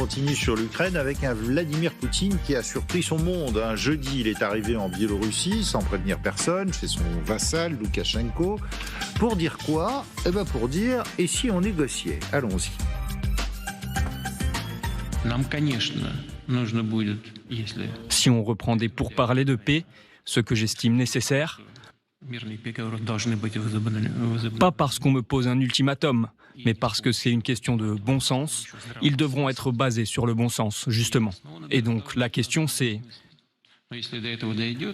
continue sur l'Ukraine avec un Vladimir Poutine qui a surpris son monde. Jeudi, il est arrivé en Biélorussie sans prévenir personne, chez son vassal Loukachenko. Pour dire quoi ? Pour dire « et si on négociait ?» Allons-y. Si on reprend des pourparlers de paix, ce que j'estime nécessaire, pas parce qu'on me pose un ultimatum, mais parce que c'est une question de bon sens, ils devront être basés sur le bon sens, justement. Et donc la question c'est,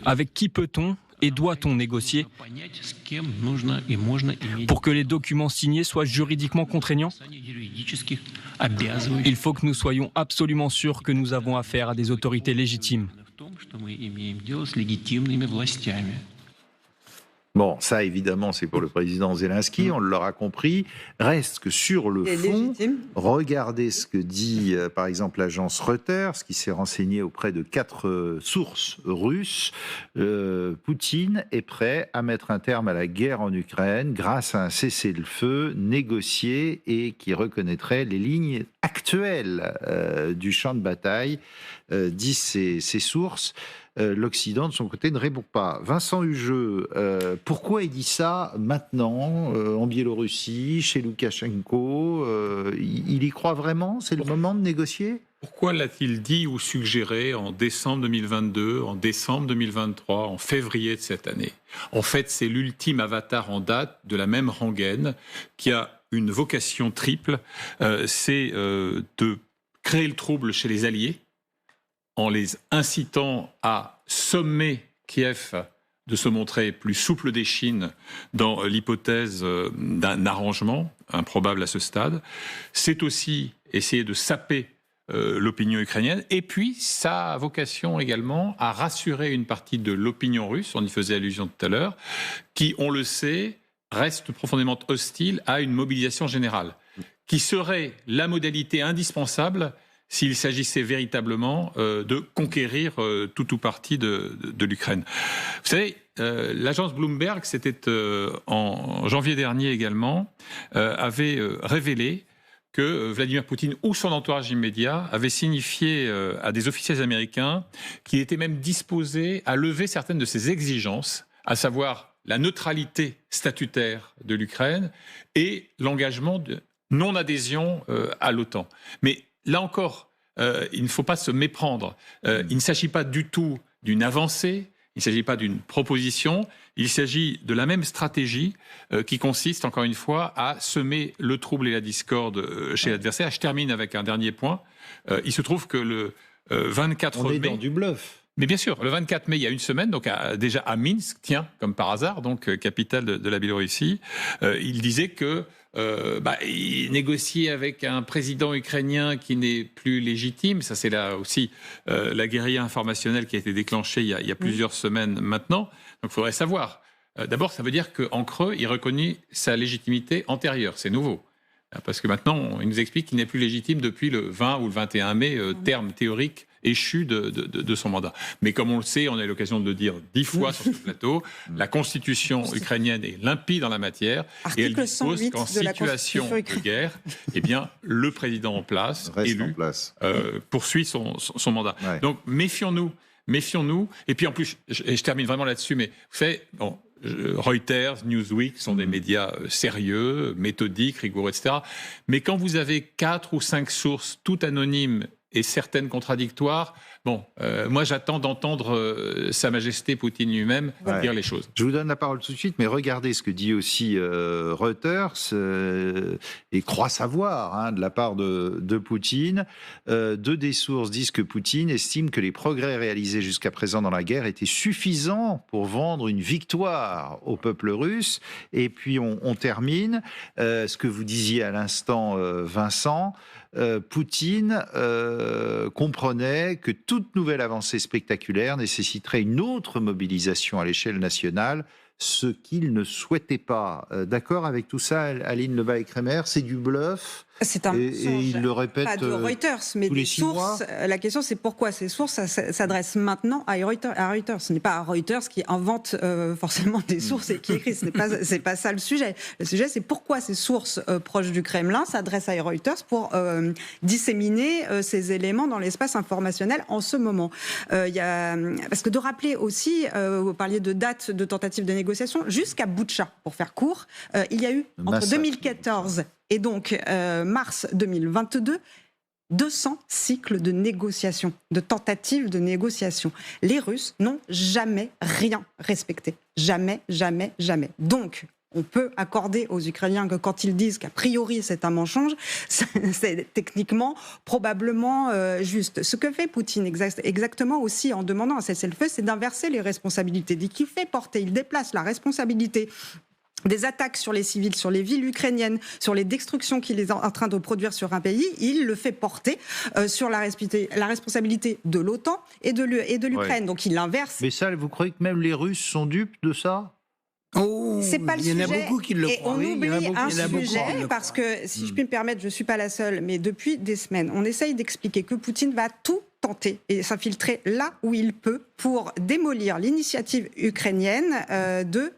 avec qui peut-on et doit-on négocier pour que les documents signés soient juridiquement contraignants ? Il faut que nous soyons absolument sûrs que nous avons affaire à des autorités légitimes. Bon, ça évidemment c'est pour le président Zelensky, on l'aura compris. Reste que sur le fond, regardez ce que dit par exemple l'agence Reuters, qui s'est renseignée auprès de 4 sources russes. Poutine est prêt à mettre un terme à la guerre en Ukraine grâce à un cessez-le-feu négocié et qui reconnaîtrait les lignes actuelles du champ de bataille, disent ces sources. L'Occident, de son côté, ne répond pas. Vincent Hugeux, pourquoi il dit ça maintenant, en Biélorussie, chez Loukachenko il y croit vraiment ? C'est le moment de négocier ? Pourquoi l'a-t-il dit ou suggéré en décembre 2022, en décembre 2023, en février de cette année ? En fait, c'est l'ultime avatar en date de la même rengaine qui a une vocation triple, c'est de créer le trouble chez les alliés, en les incitant à sommer Kiev de se montrer plus souple des Chines dans l'hypothèse d'un arrangement, improbable à ce stade. C'est aussi essayer de saper l'opinion ukrainienne. Et puis, ça a vocation également à rassurer une partie de l'opinion russe, on y faisait allusion tout à l'heure, qui, on le sait, reste profondément hostile à une mobilisation générale, qui serait la modalité indispensable s'il s'agissait véritablement de conquérir tout ou partie de l'Ukraine. Vous savez, l'agence Bloomberg, c'était en janvier dernier également, avait révélé que Vladimir Poutine ou son entourage immédiat avait signifié à des officiels américains qu'il était même disposé à lever certaines de ses exigences, à savoir la neutralité statutaire de l'Ukraine et l'engagement de non-adhésion à l'OTAN. Mais là encore, il ne faut pas se méprendre. Il ne s'agit pas du tout d'une avancée, il ne s'agit pas d'une proposition, il s'agit de la même stratégie qui consiste, encore une fois, à semer le trouble et la discorde chez l'adversaire. Je termine avec un dernier point. Il se trouve que le 24 mai... On est dans du bluff. Mais bien sûr, le 24 mai, il y a une semaine, donc déjà à Minsk, tiens, comme par hasard, donc capitale de la Biélorussie, il disait que il négociait avec un président ukrainien qui n'est plus légitime. Ça, c'est là aussi la guérilla informationnelle qui a été déclenchée il y a plusieurs semaines maintenant. Donc, il faudrait savoir. D'abord, ça veut dire qu'en creux, il reconnaît sa légitimité antérieure. C'est nouveau. Parce que maintenant, il nous explique qu'il n'est plus légitime depuis le 20 ou le 21 mai, terme théorique échu de son mandat. Mais comme on le sait, on a eu l'occasion de le dire 10 fois sur ce plateau, la constitution ukrainienne est limpide en la matière et elle dispose qu'en situation de guerre, eh bien, le président en place, élu, poursuit son mandat. Ouais. Donc méfions-nous. Et puis en plus, je termine vraiment là-dessus, mais vous savez, Reuters, Newsweek sont des médias sérieux, méthodiques, rigoureux, etc. Mais quand vous avez 4 ou 5 sources, toutes anonymes et certaines contradictoires, moi j'attends d'entendre Sa Majesté Poutine lui-même dire les choses. Je vous donne la parole tout de suite, mais regardez ce que dit aussi Reuters, et croit savoir de la part de Poutine. Deux des sources disent que Poutine estime que les progrès réalisés jusqu'à présent dans la guerre étaient suffisants pour vendre une victoire au peuple russe. Et puis on termine, ce que vous disiez à l'instant, Vincent, Poutine comprenait que toute nouvelle avancée spectaculaire nécessiterait une autre mobilisation à l'échelle nationale, ce qu'il ne souhaitait pas. D'accord avec tout ça, Aline Lebas-Écrémer, c'est du bluff, C'est un et il le répète pas de Reuters, mais des sources. La question, c'est pourquoi ces sources s'adressent maintenant à Reuters. Ce n'est pas à Reuters qui invente forcément des sources et qui écrit. C'est pas ça le sujet. Le sujet, c'est pourquoi ces sources proches du Kremlin s'adressent à Reuters pour disséminer ces éléments dans l'espace informationnel en ce moment. Parce que de rappeler aussi, vous parliez de dates de tentatives de négociation, jusqu'à Boutcha, pour faire court, il y a eu entre 2014 et donc mars 2022, 200 cycles de négociations, de tentatives de négociation. Les Russes n'ont jamais rien respecté. Jamais, jamais, jamais. Donc, on peut accorder aux Ukrainiens que quand ils disent qu'a priori c'est un mensonge, c'est techniquement probablement juste. Ce que fait Poutine exactement aussi en demandant un cessez-le-feu, c'est d'inverser les responsabilités. Dès qu'il fait porter, il déplace la responsabilité des attaques sur les civils, sur les villes ukrainiennes, sur les destructions qu'il est en train de produire sur un pays, il le fait porter sur la responsabilité de l'OTAN et de l'Ukraine. Ouais. Donc il l'inverse. Mais ça, vous croyez que même les Russes sont dupes de ça ? C'est pas le sujet. Il y en a beaucoup qui le croient. Et on oublie un sujet, parce que, si je puis me permettre, je ne suis pas la seule, mais depuis des semaines, on essaye d'expliquer que Poutine va tout tenter et s'infiltrer là où il peut pour démolir l'initiative ukrainienne de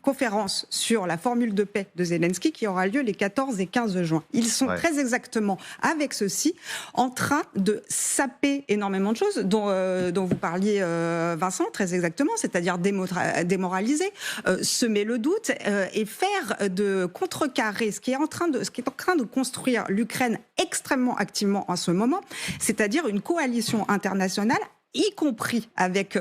conférence sur la formule de paix de Zelensky qui aura lieu les 14 et 15 juin. Ils sont très exactement, avec ceci, en train de saper énormément de choses dont vous parliez, Vincent, très exactement, c'est-à-dire démoraliser, semer le doute et faire de contrecarrer ce qui est en train de construire l'Ukraine extrêmement activement en ce moment, c'est-à-dire une coalition internationale, y compris avec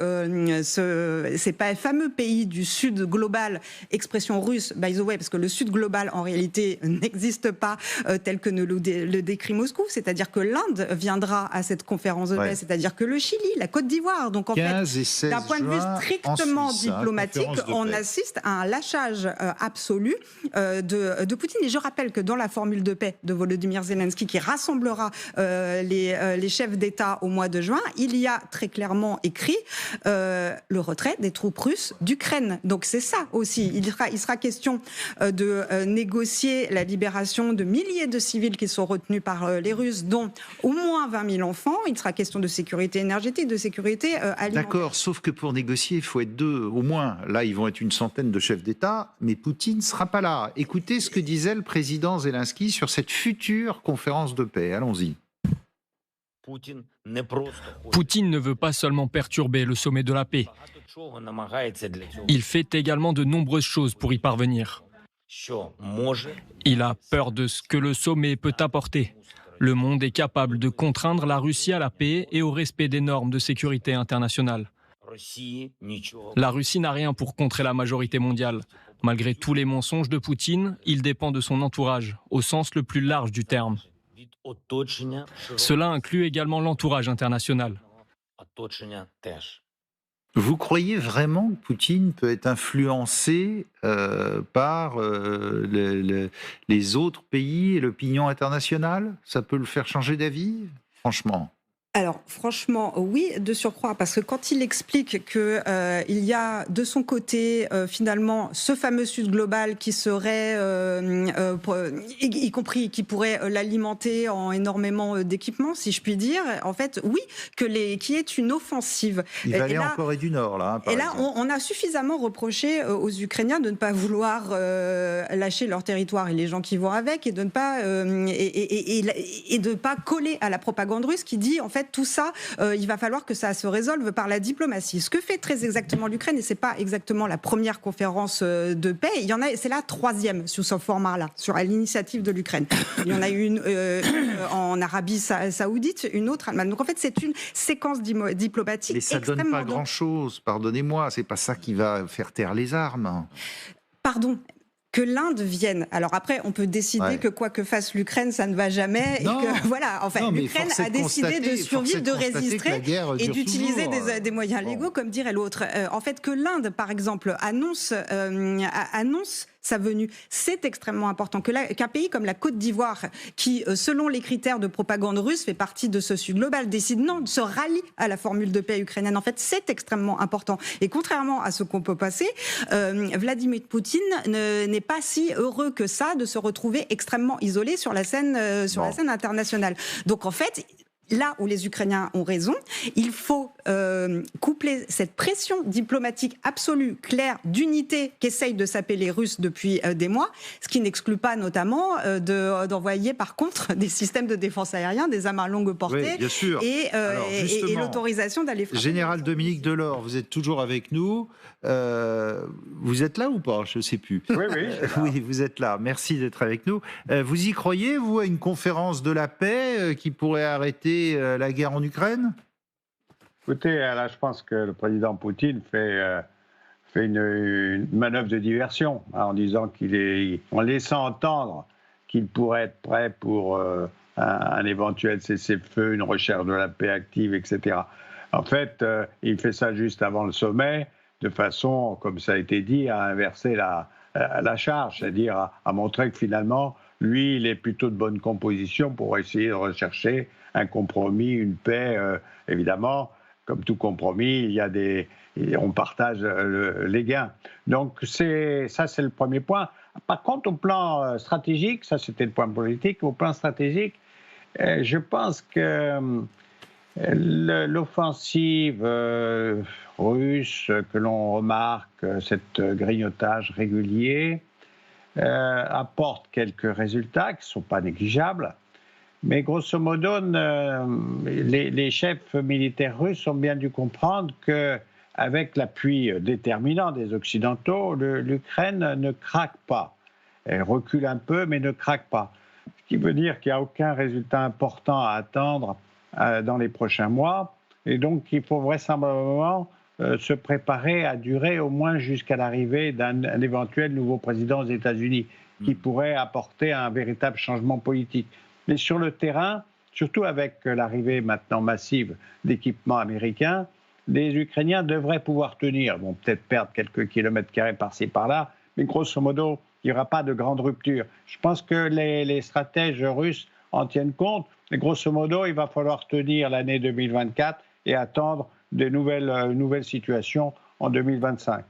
ces fameux pays du Sud global, expression russe, by the way, parce que le Sud global, en réalité, n'existe pas tel que le décrit Moscou, c'est-à-dire que l'Inde viendra à cette conférence de paix, c'est-à-dire que le Chili, la Côte d'Ivoire, donc en fait, d'un point de vue strictement diplomatique, on assiste à un lâchage absolu de Poutine. Et je rappelle que dans la formule de paix de Volodymyr Zelensky, qui rassemblera les chefs d'État au mois de juin, il y a très clairement écrit le retrait des troupes russes d'Ukraine. Donc c'est ça aussi. Il sera question de négocier la libération de milliers de civils qui sont retenus par les Russes, dont au moins 20 000 enfants. Il sera question de sécurité énergétique, de sécurité alimentaire. D'accord, sauf que pour négocier, il faut être deux au moins. Là, ils vont être une centaine de chefs d'État, mais Poutine ne sera pas là. Écoutez ce que disait le président Zelensky sur cette future conférence de paix. Allons-y. Poutine ne veut pas seulement perturber le sommet de la paix. Il fait également de nombreuses choses pour y parvenir. Il a peur de ce que le sommet peut apporter. Le monde est capable de contraindre la Russie à la paix et au respect des normes de sécurité internationale. La Russie n'a rien pour contrer la majorité mondiale. Malgré tous les mensonges de Poutine, il dépend de son entourage, au sens le plus large du terme. Cela inclut également l'entourage international. Vous croyez vraiment que Poutine peut être influencé par les autres pays et l'opinion internationale ? Ça peut le faire changer d'avis, franchement ? Alors, franchement, oui, de surcroît, parce que quand il explique qu'il y a de son côté, finalement, ce fameux Sud global qui serait, y compris, qui pourrait l'alimenter en énormément d'équipements, si je puis dire, en fait, oui, qu'il y ait une offensive. Il va aller en Corée du Nord, là. Et là, on a suffisamment reproché aux Ukrainiens de ne pas vouloir lâcher leur territoire et les gens qui vont avec, et de ne pas, et de pas coller à la propagande russe qui dit, en fait, tout ça, il va falloir que ça se résolve par la diplomatie. Ce que fait très exactement l'Ukraine, et c'est pas exactement la première conférence de paix, il y en a, c'est la troisième sous ce format-là, sur l'initiative de l'Ukraine. Il y en a une en Arabie Saoudite, une autre allemande. Donc en fait, c'est une séquence diplomatique. Mais ça donne pas grand-chose, pardonnez-moi, c'est pas ça qui va faire taire les armes. Pardon. Que l'Inde vienne. Alors après, on peut décider que quoi que fasse l'Ukraine, ça ne va jamais. Non. Et que, voilà, en fait, l'Ukraine a décidé de survivre, de résister et d'utiliser des moyens légaux, comme dirait l'autre. En fait, que l'Inde, par exemple, annonce sa venue. C'est extrêmement important qu'un pays comme la Côte d'Ivoire, qui, selon les critères de propagande russe, fait partie de ce Sud global, décide non, de se rallie à la formule de paix ukrainienne. En fait, c'est extrêmement important. Et contrairement à ce qu'on peut passer, Vladimir Poutine n'est pas si heureux que ça de se retrouver extrêmement isolé sur la scène internationale. Donc en fait, là où les Ukrainiens ont raison, il faut coupler cette pression diplomatique absolue, claire, d'unité qu'essayent de saper les Russes depuis des mois, ce qui n'exclut pas notamment d'envoyer par contre des systèmes de défense aérienne, des amarres longue portée, oui, bien sûr. Et l'autorisation d'aller frapper. Général Dominique Delors, vous êtes toujours avec nous. Vous êtes là ou pas? Je ne sais plus. Oui. Oui, vous êtes là. Merci d'être avec nous. Vous y croyez, vous, à une conférence de la paix qui pourrait arrêter la guerre en Ukraine? Écoutez, là, je pense que le président Poutine fait une manœuvre de diversion en disant en laissant entendre qu'il pourrait être prêt pour un éventuel cessez-le-feu, une recherche de la paix active, etc. En fait, il fait ça juste avant le sommet, de façon, comme ça a été dit, à inverser la charge, c'est-à-dire à montrer que finalement, lui, il est plutôt de bonne composition pour essayer de rechercher un compromis, une paix. Évidemment, comme tout compromis, on partage les gains. Donc ça, c'est le premier point. Par contre, au plan stratégique, ça c'était le point politique, au plan stratégique, je pense que l'offensive russe que l'on remarque, cet grignotage régulier, apporte quelques résultats qui ne sont pas négligeables. Mais grosso modo, les chefs militaires russes ont bien dû comprendre qu'avec l'appui déterminant des Occidentaux, l'Ukraine ne craque pas. Elle recule un peu, mais ne craque pas. Ce qui veut dire qu'il n'y a aucun résultat important à attendre dans les prochains mois. Et donc, il faut vraisemblablement se préparer à durer au moins jusqu'à l'arrivée d'un éventuel nouveau président aux États-Unis qui pourrait apporter un véritable changement politique. Mais sur le terrain, surtout avec l'arrivée maintenant massive d'équipements américains, les Ukrainiens devraient pouvoir tenir. Ils vont peut-être perdre quelques kilomètres carrés par-ci, par-là, mais grosso modo, il n'y aura pas de grande rupture. Je pense que les stratèges russes en tiennent compte. Mais grosso modo, il va falloir tenir l'année 2024 et attendre de nouvelles situations en 2025.